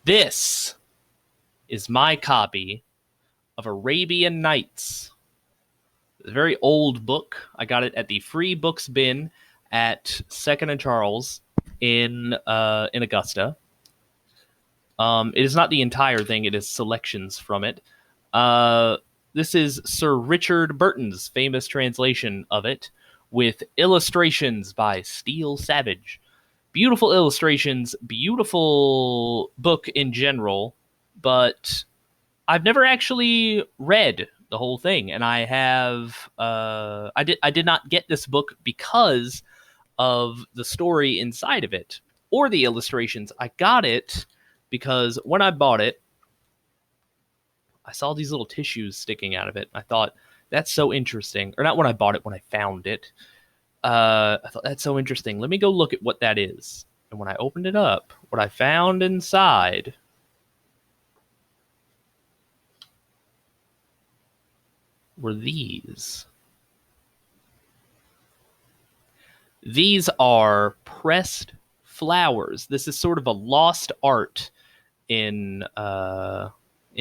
This is my copy of Arabian Nights. It's a very old book. I got it at the free books bin at Second and Charles in Augusta. It is not the entire thing. It is selections from it. This is Sir Richard Burton's famous translation of it with illustrations by Steele Savage. Beautiful illustrations, beautiful book in general, but I've never actually read the whole thing, and I did not get this book because of the story inside of it or the illustrations. I got it because when I bought it, I saw these little tissues sticking out of it. I thought, that's so interesting. Or not when I bought it, when I found it. I thought, that's so interesting. Let me go look at what that is. And when I opened it up, what I found inside were these. These are pressed flowers. This is sort of a lost art in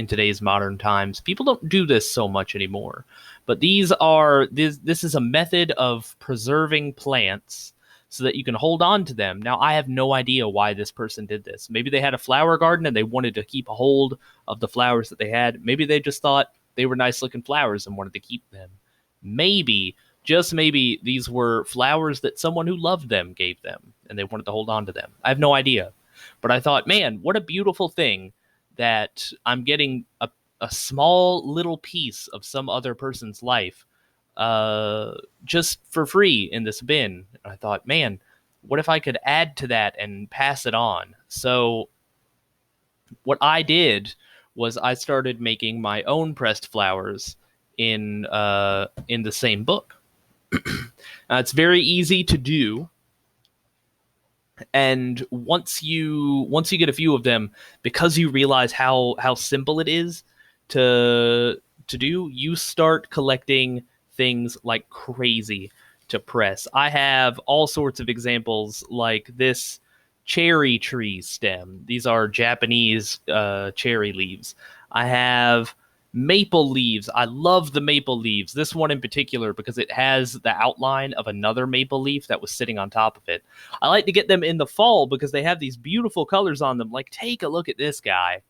today's modern times. People don't do this so much anymore. But this is a method of preserving plants so that you can hold on to them. Now, I have no idea why this person did this. Maybe they had a flower garden and they wanted to keep a hold of the flowers that they had. Maybe they just thought they were nice looking flowers and wanted to keep them. Maybe, just maybe, these were flowers that someone who loved them gave them and they wanted to hold on to them. I have no idea. But I thought, man, what a beautiful thing that I'm getting a small little piece of some other person's life just for free in this bin. And I thought, man, what if I could add to that and pass it on? So what I did was I started making my own pressed flowers in the same book. It's very easy to do. And once you get a few of them, because you realize how simple it is to do, you start collecting things like crazy to press. I have all sorts of examples like this cherry tree stem. These are Japanese cherry leaves. I have maple leaves. I love the maple leaves. This one in particular because it has the outline of another maple leaf that was sitting on top of it. I like to get them in the fall because they have these beautiful colors on them. Like, take a look at this guy.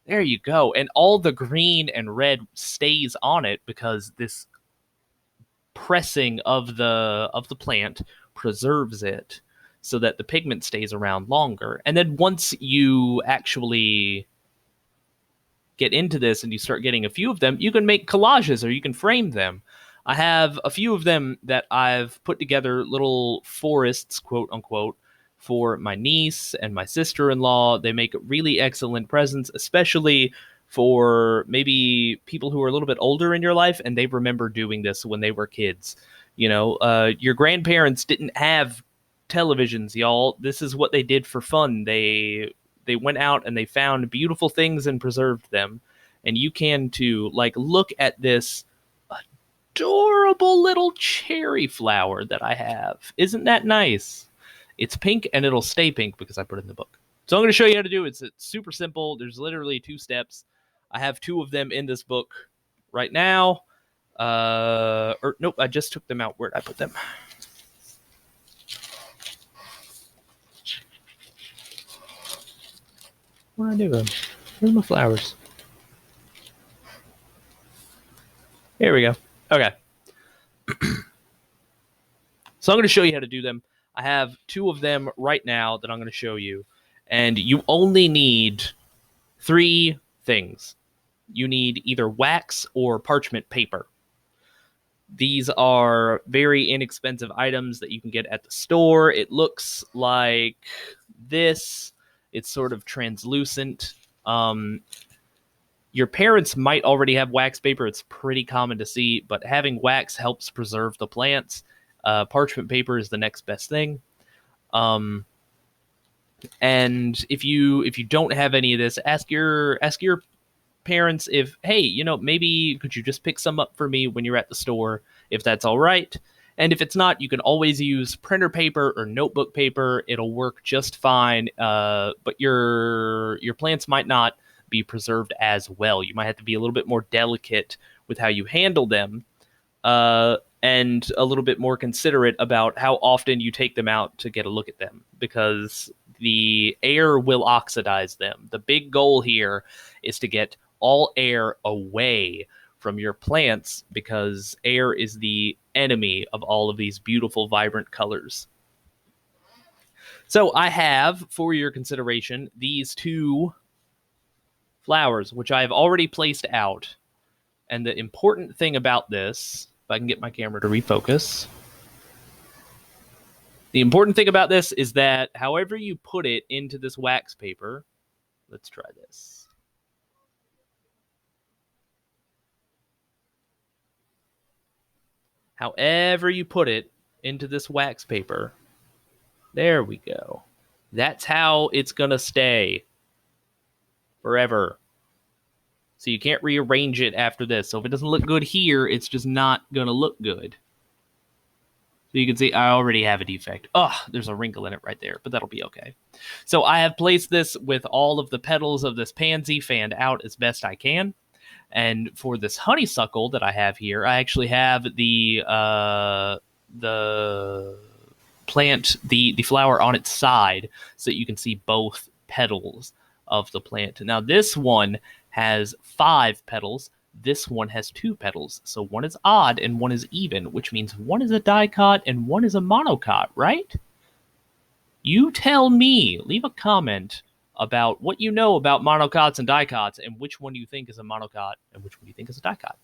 There you go. And all the green and red stays on it because this pressing of the plant preserves it so that the pigment stays around longer. And then once you actually get into this and you start getting a few of them, you can make collages or you can frame them. I have a few of them that I've put together, little forests, quote unquote, for my niece and my sister-in-law. They make really excellent presents, especially for maybe people who are a little bit older in your life and they remember doing this when they were kids. You know, your grandparents didn't have televisions, y'all. This is what they did for fun. They went out and they found beautiful things and preserved them. And you can too. Like, look at this adorable little cherry flower that I have. Isn't that nice? It's pink and it'll stay pink because I put it in the book. So I'm going to show you how to do it. It's super simple. There's literally 2 steps. I have 2 of them in this book right now. Nope, I just took them out. Where'd I put them? What do I do? Where's my flowers? Here we go. Okay. So I'm going to show you how to do them. I have 2 of them right now that I'm going to show you. And you only need 3 things. You need either wax or parchment paper. These are very inexpensive items that you can get at the store. It looks like this. It's sort of translucent. Your parents might already have wax paper. It's pretty common to see, but having wax helps preserve the plants. Parchment paper is the next best thing. And if you don't have any of this, ask your parents if, hey, maybe could you just pick some up for me when you're at the store, if that's all right. And if it's not, you can always use printer paper or notebook paper. It'll work just fine. But your plants might not be preserved as well. You might have to be a little bit more delicate with how you handle them, and a little bit more considerate about how often you take them out to get a look at them, because the air will oxidize them. The big goal here is to get all air away from your plants, because air is the enemy of all of these beautiful, vibrant colors. So I have, for your consideration, these two flowers, which I have already placed out. And the important thing about this, if I can get my camera to refocus, the important thing about this is that however you put it into this wax paper, let's try this. However you put it into this wax paper, there we go. That's how it's going to stay forever. So you can't rearrange it after this. So if it doesn't look good here, it's just not going to look good. So you can see I already have a defect. Oh, there's a wrinkle in it right there, but that'll be okay. So I have placed this with all of the petals of this pansy fanned out as best I can. And for this honeysuckle that I have here, I actually have the plant, the flower on its side, so that you can see both petals of the plant. Now this one has 5 petals. This one has 2 petals. So one is odd and one is even, which means one is a dicot and one is a monocot, right? You tell me. Leave a comment about what you know about monocots and dicots, and which one you think is a monocot and which one you think is a dicot.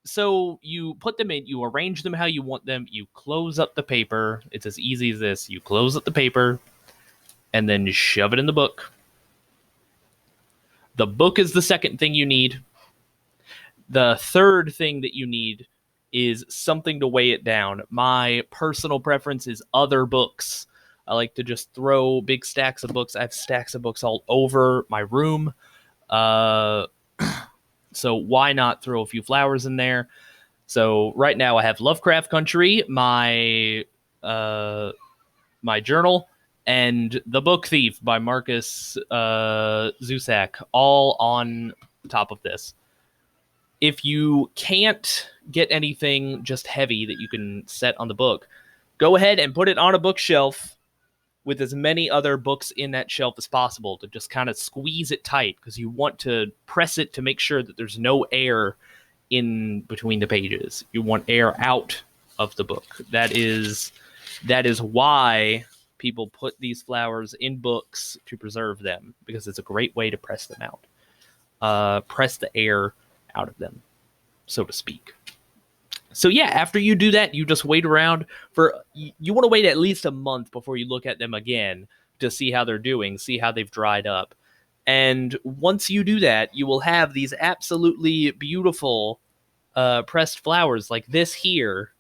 So you put them in, you arrange them how you want them, you close up the paper. It's as easy as this. You close up the paper and then shove it in the book. The book is the second thing you need. The third thing that you need is something to weigh it down. My personal preference is other books. I like to just throw big stacks of books. I have stacks of books all over my room. So why not throw a few flowers in there? So right now I have Lovecraft Country, my journal, and The Book Thief by Marcus Zusak, all on top of this. If you can't get anything just heavy that you can set on the book, go ahead and put it on a bookshelf with as many other books in that shelf as possible to just kind of squeeze it tight, because you want to press it to make sure that there's no air in between the pages. You want air out of the book. That is why people put these flowers in books, to preserve them, because it's a great way to press them out. Press the air out of them, so to speak. So yeah, after you do that, you just wait around you want to wait at least a month before you look at them again to see how they're doing, see how they've dried up. And once you do that, you will have these absolutely beautiful pressed flowers. Like this here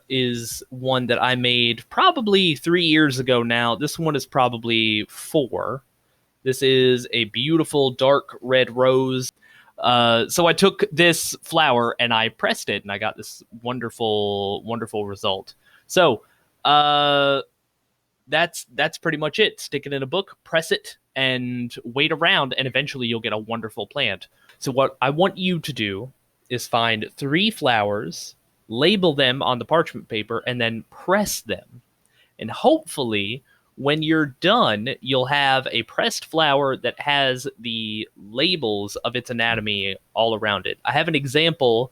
is one that I made probably 3 years ago now. This one is probably 4. This is a beautiful dark red rose. So I took this flower and I pressed it, and I got this wonderful, wonderful result. So that's pretty much it. Stick it in a book, press it, and wait around, and eventually you'll get a wonderful plant. So what I want you to do is find 3 flowers, label them on the parchment paper, and then press them. And hopefully, when you're done, you'll have a pressed flower that has the labels of its anatomy all around it. I have an example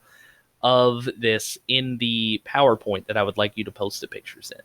of this in the PowerPoint that I would like you to post the pictures in.